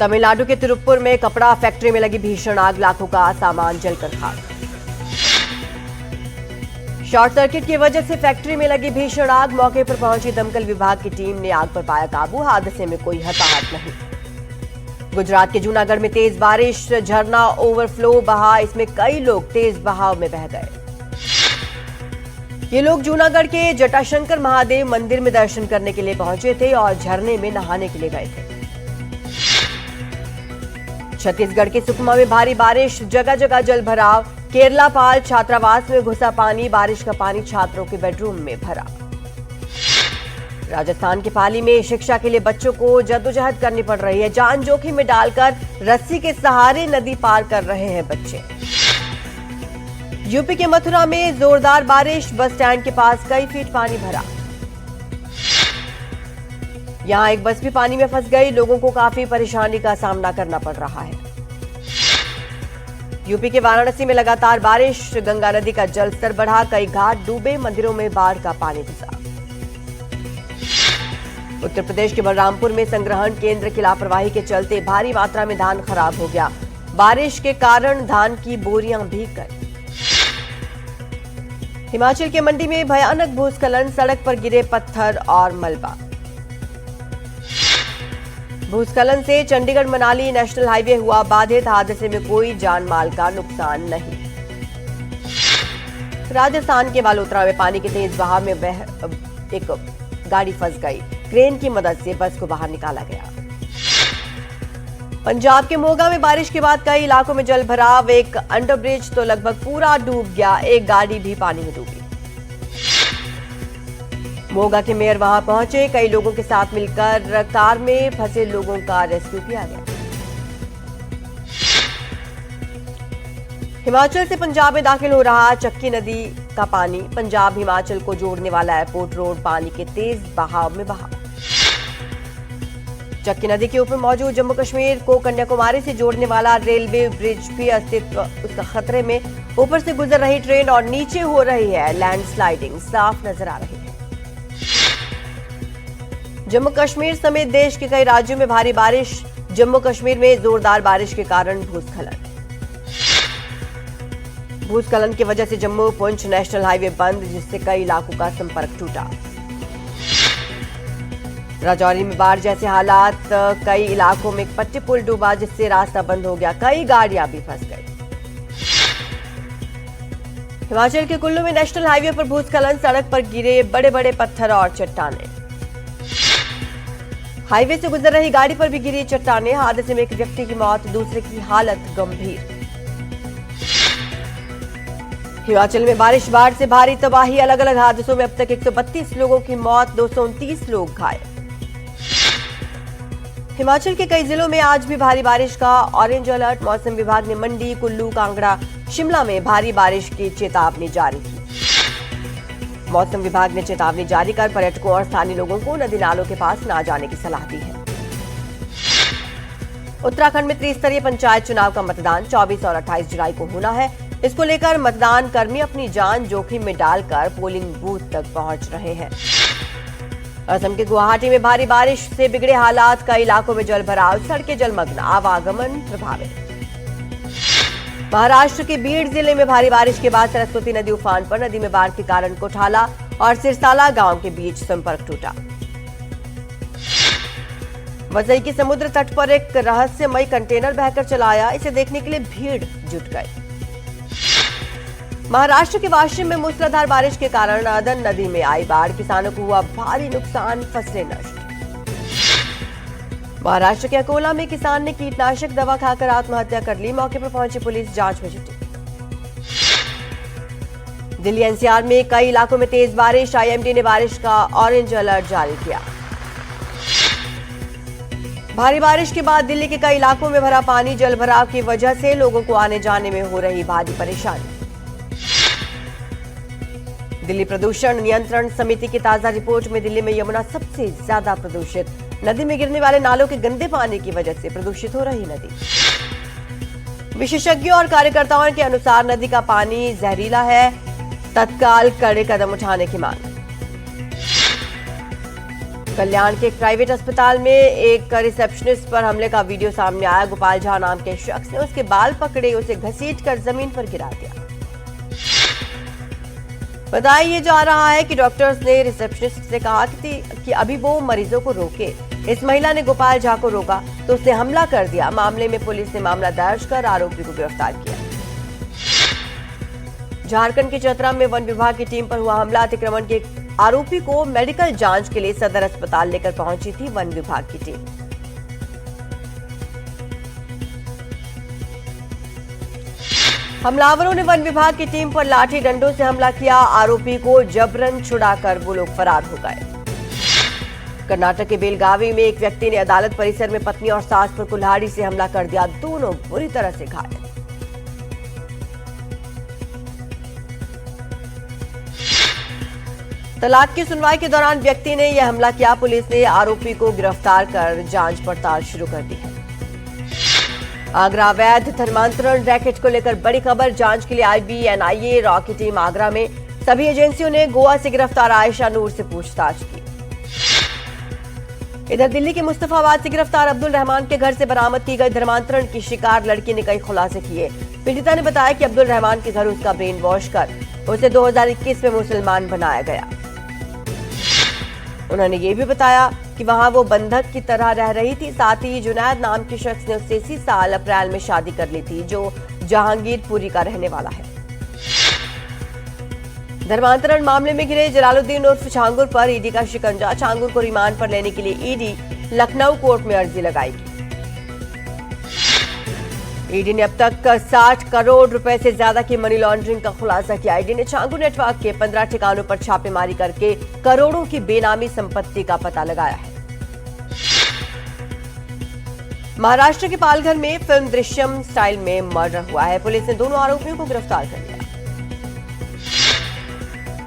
तमिलनाडु के तिरुप्पुर में कपड़ा फैक्ट्री में लगी भीषण आग, लाखों का सामान जलकर खाक। शॉर्ट सर्किट की वजह से फैक्ट्री में लगी भीषण आग, मौके पर पहुंची दमकल विभाग की टीम ने आग पर पाया काबू। हादसे में कोई हताहत नहीं। गुजरात के जूनागढ़ में तेज बारिश, झरना ओवरफ्लो बहा, इसमें कई लोग तेज बहाव में बह गए। ये लोग जूनागढ़ के जटाशंकर महादेव मंदिर में दर्शन करने के लिए पहुंचे थे और झरने में नहाने के लिए गए थे। छत्तीसगढ़ के सुकमा में भारी बारिश, जगह जगह जल भराव। केरला पाल छात्रावास में घुसा पानी, बारिश का पानी छात्रों के बेडरूम में भरा। राजस्थान के पाली में शिक्षा के लिए बच्चों को जद्दोजहद करनी पड़ रही है। जान जोखिम में डालकर रस्सी के सहारे नदी पार कर रहे हैं बच्चे। यूपी के मथुरा में जोरदार बारिश, बस स्टैंड के पास कई फीट पानी भरा। यहां एक बस भी पानी में फंस गई, लोगों को काफी परेशानी का सामना करना पड़ रहा है। यूपी के वाराणसी में लगातार बारिश, गंगा नदी का जलस्तर बढ़ा, कई घाट डूबे, मंदिरों में बाढ़ का पानी घुसा। उत्तर प्रदेश के बलरामपुर में संग्रहण केंद्र की लापरवाही के चलते भारी मात्रा में धान खराब हो गया। बारिश के कारण धान की बोरियां भीग गई। हिमाचल के मंडी में भयानक भूस्खलन, सड़क पर गिरे पत्थर और मलबा। भूस्खलन से चंडीगढ़ मनाली नेशनल हाईवे हुआ बाधित, हादसे में कोई जान माल का नुकसान नहीं। राजस्थान के बालोतरा में पानी के तेज बहाव में एक गाड़ी फंस गई, क्रेन की मदद से बस को बाहर निकाला गया। पंजाब के मोगा में बारिश के बाद कई इलाकों में जल भराव, एक अंडरब्रिज तो लगभग पूरा डूब गया, एक गाड़ी भी पानी में डूबी। मोगा के मेयर वहां पहुंचे, कई लोगों के साथ मिलकर कार में फंसे लोगों का रेस्क्यू किया गया। हिमाचल से पंजाब में दाखिल हो रहा चक्की नदी का पानी, पंजाब हिमाचल को जोड़ने वाला एयरपोर्ट रोड पानी के तेज बहाव में बहा। चक्की नदी के ऊपर मौजूद जम्मू कश्मीर को कन्याकुमारी से जोड़ने वाला रेलवे ब्रिज भी अस्तित्व उसका खतरे में, ऊपर से गुजर रही ट्रेन और नीचे हो रही है लैंडस्लाइडिंग साफ नजर आ रही है। जम्मू कश्मीर समेत देश के कई राज्यों में भारी बारिश, जम्मू कश्मीर में जोरदार बारिश के कारण भूस्खलन। भूस्खलन की वजह से जम्मू पुंछ नेशनल हाईवे बंद, जिससे कई इलाकों का संपर्क टूटा। राजौरी में बाढ़ जैसे हालात, कई इलाकों में एक पट्टी पुल डूबा जिससे रास्ता बंद हो गया, कई गाड़ियां भी फंस गई। हिमाचल के कुल्लू में नेशनल हाईवे पर भूस्खलन, सड़क पर गिरे बड़े बड़े पत्थर और चट्टाने। हाईवे से गुजर रही गाड़ी पर भी गिरी चट्टाने, हादसे में एक व्यक्ति की मौत, दूसरे की हालत गंभीर। हिमाचल में बारिश, बाढ़ से भारी तबाही, अलग अलग हादसों में अब तक 132 लोगों की मौत, 229 लोग घायल। हिमाचल के कई जिलों में आज भी भारी बारिश का ऑरेंज अलर्ट, मौसम विभाग ने मंडी, कुल्लू, कांगड़ा, शिमला में भारी बारिश की चेतावनी जारी की। मौसम विभाग ने चेतावनी जारी कर पर्यटकों और स्थानीय लोगों को नदी नालों के पास न जाने की सलाह दी है। उत्तराखंड में त्रिस्तरीय पंचायत चुनाव का मतदान 24 और 28 जुलाई को होना है। इसको लेकर मतदान कर्मी अपनी जान जोखिम में डालकर पोलिंग बूथ तक पहुंच रहे हैं। असम के गुवाहाटी में भारी बारिश से बिगड़े हालात, कई इलाकों में जल भराव, सड़कें जलमग्न, आवागमन प्रभावित। महाराष्ट्र के बीड जिले में भारी बारिश के बाद सरस्वती नदी उफान पर, नदी में बाढ़ के कारण कोठाला और सिरसाला गांव के बीच संपर्क टूटा। वसई के समुद्र तट पर एक रहस्यमयी कंटेनर बहकर चला आया, इसे देखने के लिए भीड़ जुट गई। महाराष्ट्र के वाशिम में मूसलाधार बारिश के कारण अदन नदी में आई बाढ़, किसानों को हुआ भारी नुकसान, फसलें नष्ट। महाराष्ट्र के अकोला में किसान ने कीटनाशक दवा खाकर आत्महत्या कर ली, मौके पर पहुंची पुलिस जांच में जुटी। दिल्ली एनसीआर में कई इलाकों में तेज बारिश, आईएमडी ने बारिश का ऑरेंज अलर्ट जारी किया। भारी बारिश के बाद दिल्ली के कई इलाकों में भरा पानी, जल भराव की वजह से लोगों को आने जाने में हो रही भारी परेशानी। दिल्ली प्रदूषण नियंत्रण समिति की ताजा रिपोर्ट में दिल्ली में यमुना सबसे ज्यादा प्रदूषित, नदी में गिरने वाले नालों के गंदे पानी की वजह से प्रदूषित हो रही नदी। विशेषज्ञों और कार्यकर्ताओं के अनुसार नदी का पानी जहरीला है, तत्काल कड़े कदम उठाने की मांग। कल्याण के एक प्राइवेट अस्पताल में एक रिसेप्शनिस्ट पर हमले का वीडियो सामने आया। गोपाल झा नाम के शख्स ने उसके बाल पकड़े, उसे घसीटकर जमीन पर गिरा दिया। बताया जा रहा है कि डॉक्टर्स ने रिसेप्शनिस्ट से कहा कि अभी वो मरीजों को रोके। इस महिला ने गोपाल झा को रोका तो उसने हमला कर दिया। मामले में पुलिस ने मामला दर्ज कर आरोपी को गिरफ्तार किया। झारखंड के चतरा में वन विभाग की टीम पर हुआ हमला। अतिक्रमण के आरोपी को मेडिकल जांच के लिए सदर अस्पताल लेकर पहुंची थी वन विभाग की टीम। हमलावरों ने वन विभाग की टीम पर लाठी डंडों से हमला किया। आरोपी को जबरन छुड़ाकर वो लोग फरार हो गए। कर्नाटक के बेलगावी में एक व्यक्ति ने अदालत परिसर में पत्नी और सास पर कुल्हाड़ी से हमला कर दिया। दोनों बुरी तरह से घायल। तलाक की सुनवाई के दौरान व्यक्ति ने यह हमला किया। पुलिस ने आरोपी को गिरफ्तार कर जांच पड़ताल शुरू कर दी है। आगरा अवैध धर्मांतरण रैकेट को लेकर बड़ी खबर। जांच के लिए आईबी एनआईए रॉ की टीम आगरा में। सभी एजेंसियों ने गोवा से गिरफ्तार आयशा नूर से पूछताछ की। इधर दिल्ली के मुस्तफाबाद से गिरफ्तार अब्दुल रहमान के घर से बरामद की गई धर्मांतरण की शिकार लड़की ने कई खुलासे किए। पीड़िता ने बताया कि अब्दुल रहमान के घर उसका ब्रेन वॉश कर उसे 2021 में मुसलमान बनाया गया। उन्होंने ये भी बताया कि वहां वो बंधक की तरह रह रही थी। साथ ही जुनैद नाम के शख्स ने उससे इसी साल अप्रैल में शादी कर ली थी, जो जहांगीरपुरी का रहने वाला है। धर्मांतरण मामले में घिरे जलालुद्दीन उर्फ छांगुर पर ईडी का शिकंजा। छांगुर को रिमांड पर लेने के लिए ईडी लखनऊ कोर्ट में अर्जी लगाएगी। ईडी ने अब तक 60 करोड़ रुपए से ज्यादा की मनी लॉन्ड्रिंग का खुलासा किया। ईडी ने छांगुर नेटवर्क के 15 ठिकानों पर छापेमारी करके करोड़ों की बेनामी संपत्ति का पता लगाया है। महाराष्ट्र के पालघर में फिल्म दृश्यम स्टाइल में मर्डर हुआ है। पुलिस ने दोनों आरोपियों को गिरफ्तार कर लिया।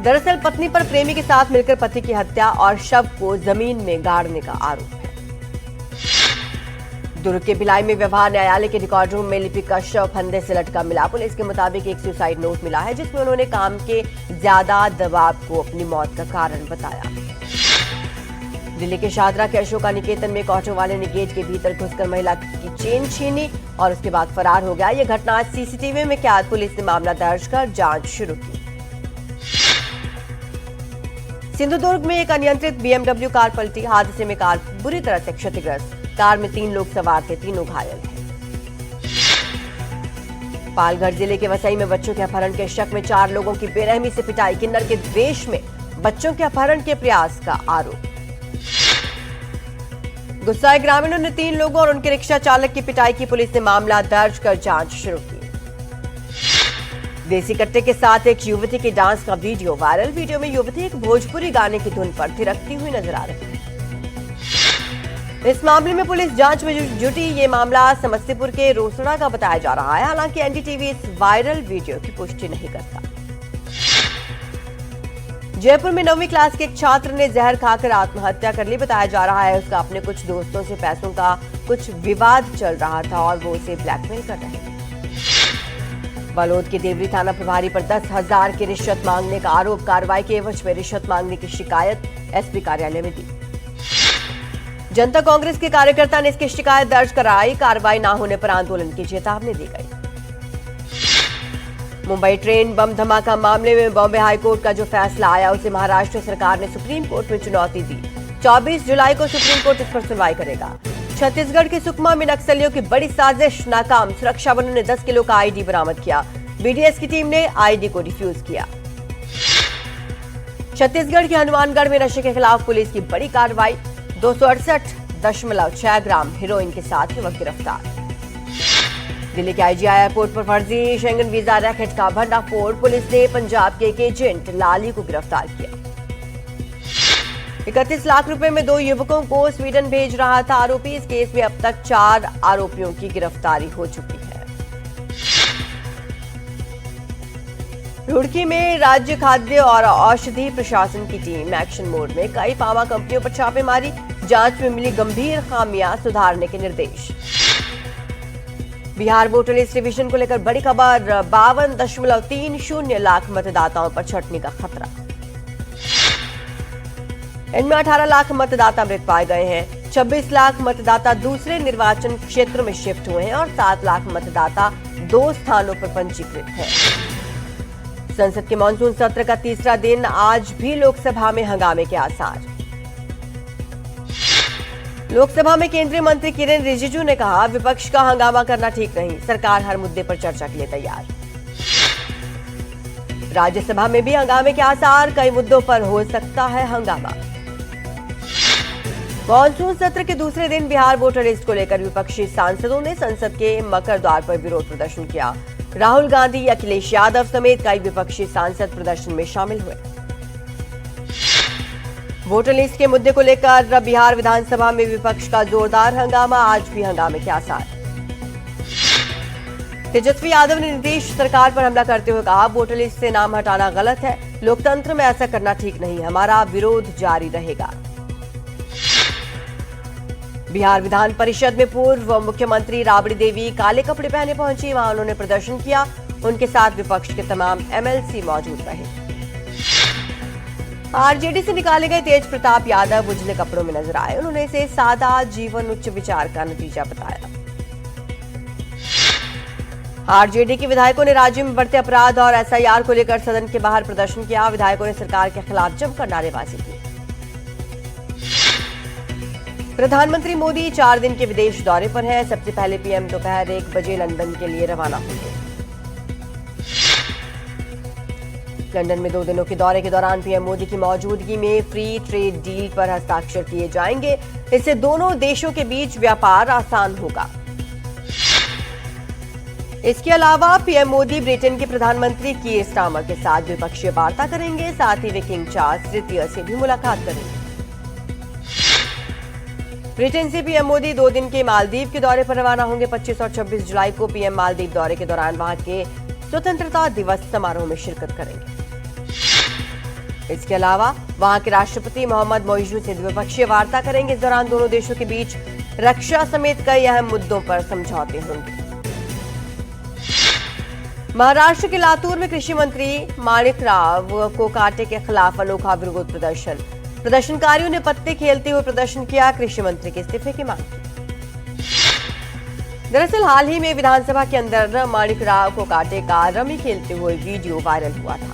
दरअसल पत्नी पर प्रेमी के साथ मिलकर पति की हत्या और शव को जमीन में गाड़ने का आरोप है। दुर्ग के भिलाई में व्यवहार न्यायालय के रिकॉर्ड रूम में लिपिक का शव फंदे से लटका मिला। पुलिस के मुताबिक एक सुसाइड नोट मिला है, जिसमें उन्होंने काम के ज्यादा दबाव को अपनी मौत का कारण बताया। दिल्ली के शाहदरा के अशोका निकेतन में एक ऑटो वाले ने गेट के भीतर घुसकर महिला की चेन छीनी और उसके बाद फरार हो गया। यह घटना सीसीटीवी में कैद। पुलिस ने मामला दर्ज कर जांच शुरू की। सिंधुदुर्ग में एक अनियंत्रित बीएमडब्ल्यू कार पलटी। हादसे में कार बुरी तरह से क्षतिग्रस्त। कार में 3 लोग सवार थे, तीनों घायल हैं। पालघर जिले के वसई में बच्चों के अपहरण के शक में 4 लोगों की बेरहमी से पिटाई। किन्नर के द्वेष में बच्चों के अपहरण के प्रयास का आरोप। गुस्साए ग्रामीणों ने 3 लोगों और उनके रिक्शा चालक की पिटाई की। पुलिस ने मामला दर्ज कर जांच शुरू की। देसी कट्टे के साथ एक युवती के डांस का वीडियो वायरल। वीडियो में युवती एक भोजपुरी गाने की धुन पर थिरकती हुई नजर आ रही है। इस मामले में पुलिस जांच में जुटी। ये मामला समस्तीपुर के रोसड़ा का बताया जा रहा है। हालांकि एनडीटीवी इस वायरल वीडियो की पुष्टि नहीं करता। जयपुर में 9वीं क्लास के एक छात्र ने जहर खाकर आत्महत्या कर ली। बताया जा रहा है उसका अपने कुछ दोस्तों से पैसों का कुछ विवाद चल रहा था और वो उसे ब्लैकमेल कर रहे थे। बालोद के देवरी थाना प्रभारी पर 10,000 की रिश्वत मांगने का आरोप। कार्रवाई के एवज में रिश्वत मांगने की शिकायत एसपी कार्यालय में दी। जनता कांग्रेस के कार्यकर्ता ने इसकी शिकायत दर्ज कराई। कार्रवाई न होने पर आंदोलन की चेतावनी दी गई। मुंबई ट्रेन बम धमाका मामले में बॉम्बे हाईकोर्ट का जो फैसला आया उसे महाराष्ट्र सरकार ने सुप्रीम कोर्ट में चुनौती दी। 24 जुलाई को सुप्रीम कोर्ट इस पर सुनवाई करेगा। छत्तीसगढ़ के सुकमा में नक्सलियों की बड़ी साजिश नाकाम। सुरक्षा बलों ने 10 किलो का आईडी बरामद किया। बीडीएस की टीम ने आईडी को डिफ्यूज किया। छत्तीसगढ़ के हनुमानगढ़ में नशे के खिलाफ पुलिस की बड़ी कार्रवाई। 268.6 ग्राम हेरोइन के साथ युवक गिरफ्तार। दिल्ली के आईजीआई एयरपोर्ट पर फर्जी शेंगन वीजा रैकेट का भंडाफोड़। पुलिस ने पंजाब के एक एजेंट लाली को गिरफ्तार किया। 31 लाख रुपए में 2 युवकों को स्वीडन भेज रहा था आरोपी। इस केस में अब तक 4 आरोपियों की गिरफ्तारी हो चुकी है। रुड़की में राज्य खाद्य और औषधि प्रशासन की टीम एक्शन मोड में। कई फार्मा कंपनियों पर छापेमारी। जांच में मिली गंभीर खामियां, सुधारने के निर्देश। बिहार वोटर लिस्ट रिवीजन को लेकर बड़ी खबर। 52.30 लाख मतदाताओं पर छंटनी का खतरा। इनमें 18 लाख मतदाता मृत पाए गए हैं। 26 लाख मतदाता दूसरे निर्वाचन क्षेत्रों में शिफ्ट हुए हैं और 7 लाख मतदाता 2 स्थानों पर पंजीकृत हैं। संसद के मानसून सत्र का तीसरा दिन, आज भी लोकसभा में हंगामे के आसार। लोकसभा में केंद्रीय मंत्री किरेन रिजिजू ने कहा, विपक्ष का हंगामा करना ठीक नहीं, सरकार हर मुद्दे पर चर्चा के लिए तैयार। राज्यसभा में भी हंगामे के आसार, कई मुद्दों पर हो सकता है हंगामा। मानसून सत्र के दूसरे दिन बिहार वोटर लिस्ट को लेकर विपक्षी सांसदों ने संसद के मकर द्वार पर विरोध प्रदर्शन किया। राहुल गांधी, अखिलेश यादव समेत कई विपक्षी सांसद प्रदर्शन में शामिल हुए। वोटर लिस्ट के मुद्दे को लेकर बिहार विधानसभा में विपक्ष का जोरदार हंगामा, आज भी हंगामे के आसार। तेजस्वी यादव ने नीतीश सरकार पर हमला करते हुए कहा, वोटर लिस्ट से नाम हटाना गलत है, लोकतंत्र में ऐसा करना ठीक नहीं, हमारा विरोध जारी रहेगा। बिहार विधान परिषद में पूर्व मुख्यमंत्री राबड़ी देवी काले कपड़े पहने पहुंची, वहां उन्होंने प्रदर्शन किया। उनके साथ विपक्ष के तमाम एमएलसी मौजूद रहे। आरजेडी से निकाले गए तेज प्रताप यादव उजले कपड़ों में नजर आए। उन्होंने इसे सादा जीवन उच्च विचार का नतीजा बताया। आरजेडी के विधायकों ने राज्य में बढ़ते अपराध और एसआईआर को लेकर सदन के बाहर प्रदर्शन किया। विधायकों ने सरकार के खिलाफ जमकर नारेबाजी की। प्रधानमंत्री मोदी 4 दिन के विदेश दौरे पर हैं। सबसे पहले पीएम दोपहर 1 बजे लंदन के लिए रवाना होंगे। लंदन में 2 दिनों के दौरे के दौरान पीएम मोदी की मौजूदगी में फ्री ट्रेड डील पर हस्ताक्षर किए जाएंगे। इससे दोनों देशों के बीच व्यापार आसान होगा। इसके अलावा पीएम मोदी ब्रिटेन के प्रधानमंत्री कीर स्टारमर के साथ द्विपक्षीय वार्ता करेंगे। साथ ही वे किंग चार्ल्स तृतीय से भी मुलाकात करेंगे। ब्रिटेन से पीएम मोदी 2 दिन के मालदीव के दौरे पर रवाना होंगे। 25 और 26 जुलाई को पीएम मालदीव दौरे के दौरान वहां के स्वतंत्रता दिवस समारोह में शिरकत करेंगे। इसके अलावा वहां के राष्ट्रपति मोहम्मद मोइजू से द्विपक्षीय वार्ता करेंगे। इस दौरान दोनों देशों के बीच रक्षा समेत कई अहम मुद्दों पर समझौते होंगे। महाराष्ट्र के लातूर में कृषि मंत्री माणिकराव कोकाटे के खिलाफ अनोखा विरोध प्रदर्शन। प्रदर्शनकारियों ने पत्ते खेलते हुए प्रदर्शन किया, कृषि मंत्री के इस्तीफे की मांग की। दरअसल हाल ही में विधानसभा के अंदर माणिकराव कोकाटे का रमी खेलते हुए वीडियो वायरल हुआ था।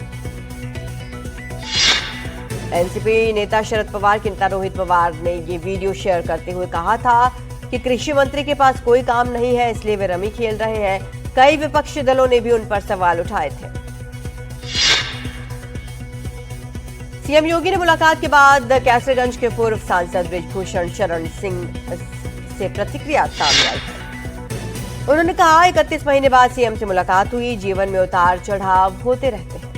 एनसीपी नेता शरद पवार के नेता रोहित पवार ने ये वीडियो शेयर करते हुए कहा था कि कृषि मंत्री के पास कोई काम नहीं है, इसलिए वे रमी खेल रहे हैं। कई विपक्षी दलों ने भी उन पर सवाल उठाए थे। सीएम योगी ने मुलाकात के बाद कैसरगंज के पूर्व सांसद बृजभूषण शरण सिंह से प्रतिक्रिया सामने आई। उन्होंने कहा, 31 महीने बाद सीएम से मुलाकात हुई, जीवन में उतार चढ़ाव होते रहते हैं।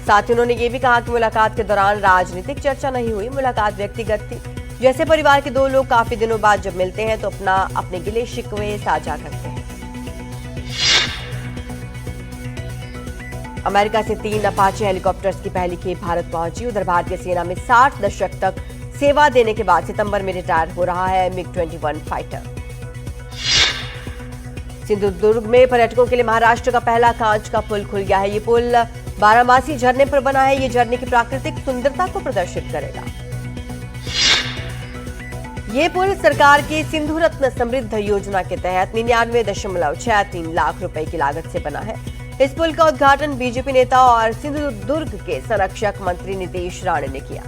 साथ ही उन्होंने ये भी कहा कि मुलाकात के दौरान राजनीतिक चर्चा नहीं हुई, मुलाकात व्यक्तिगत थी। जैसे परिवार के 2 लोग काफी दिनों बाद जब मिलते हैं तो अपने गिले शिकवे साझा करते हैं। अमेरिका से 3 अपाचे हेलीकॉप्टर्स की पहली खेप भारत पहुंची। उधर भारतीय सेना में 60 दशक तक सेवा देने के बाद सितंबर में रिटायर हो रहा है MiG-21 फाइटर। सिंधुदुर्ग में पर्यटकों के लिए महाराष्ट्र का पहला कांच का पुल खुल गया है। ये पुल बारामासी झरने पर बना है। ये झरने की प्राकृतिक सुंदरता को प्रदर्शित करेगा। ये पुल सरकार की सिंधु रत्न समृद्ध योजना के तहत 99.63 लाख रुपए की लागत से बना है। इस पुल का उद्घाटन बीजेपी नेता और सिंधुदुर्ग के संरक्षक मंत्री नीतीश राणे ने किया।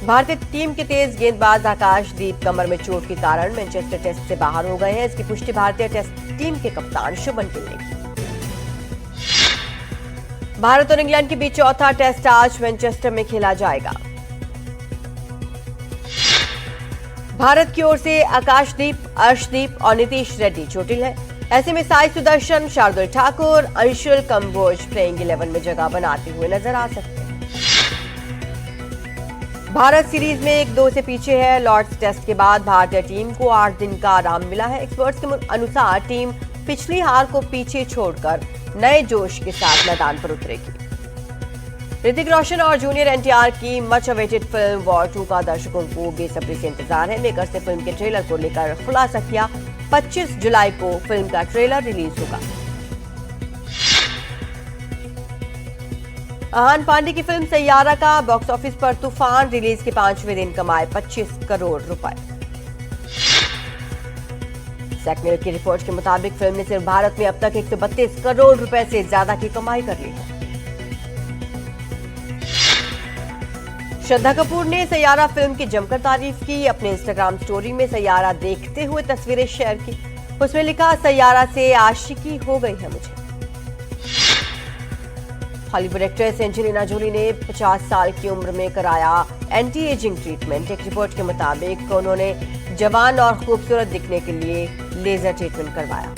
भारतीय टीम के तेज गेंदबाज आकाशदीप कमर में चोट के कारण मैनचेस्टर टेस्ट से बाहर हो गए हैं। इसकी पुष्टि भारतीय टेस्ट टीम के कप्तान शुभमन गिल ने की। भारत और इंग्लैंड के बीच चौथा टेस्ट आज मैनचेस्टर में खेला जाएगा। भारत की ओर से आकाशदीप, अर्शदीप और नीतीश रेड्डी चोटिल है। ऐसे में साई सुदर्शन, शार्दुल ठाकुर, अंशुल कंबोज प्लेइंग 11 में जगह बनाते हुए नजर आ सकते हैं। भारत सीरीज में 1-2 से पीछे है। लॉर्ड्स टेस्ट के बाद भारतीय टीम को 8 दिन का आराम मिला है। एक्सपर्ट्स के अनुसार टीम पिछली हार को पीछे छोड़कर नए जोश के साथ मैदान पर उतरेगी। ऋतिक रोशन और जूनियर एनटीआर की मच अवेटेड फिल्म वॉर 2 का दर्शकों को बेसब्री से इंतजार है। मेकर्स ने फिल्म के ट्रेलर को लेकर खुलासा किया। 25 जुलाई को फिल्म का ट्रेलर रिलीज होगा। अहान पांडे की फिल्म सैयारा का बॉक्स ऑफिस पर तूफान, रिलीज के 5वें दिन कमाए 25 करोड़ रुपए। सेक्नेल की रिपोर्ट के मुताबिक फिल्म ने सिर्फ भारत में अब तक 132 करोड़ रुपए से ज्यादा की कमाई कर ली है। श्रद्धा कपूर ने सैयारा फिल्म की जमकर तारीफ की। अपने इंस्टाग्राम स्टोरी में सैयारा देखते हुए तस्वीरें शेयर की। उसमें लिखा, सैयारा से आशिकी हो गई है मुझे। हॉलीवुड एक्ट्रेस एंजेलिना जोली ने 50 साल की उम्र में कराया एंटी एजिंग ट्रीटमेंट। एक रिपोर्ट के मुताबिक उन्होंने जवान और खूबसूरत दिखने के लिए लेजर ट्रीटमेंट करवाया।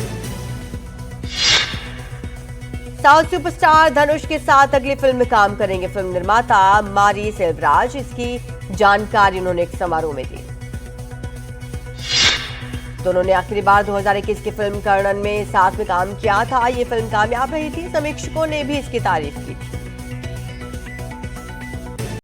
साउथ सुपरस्टार धनुष के साथ अगली फिल्म में काम करेंगे फिल्म निर्माता मारी सेल्वराज। इसकी जानकारी उन्होंने एक समारोह में दी। दोनों ने आखिरी बार 2021 की फिल्म कर्णन में साथ में काम किया था। ये फिल्म कामयाब रही थी। समीक्षकों ने भी इसकी तारीफ की थी।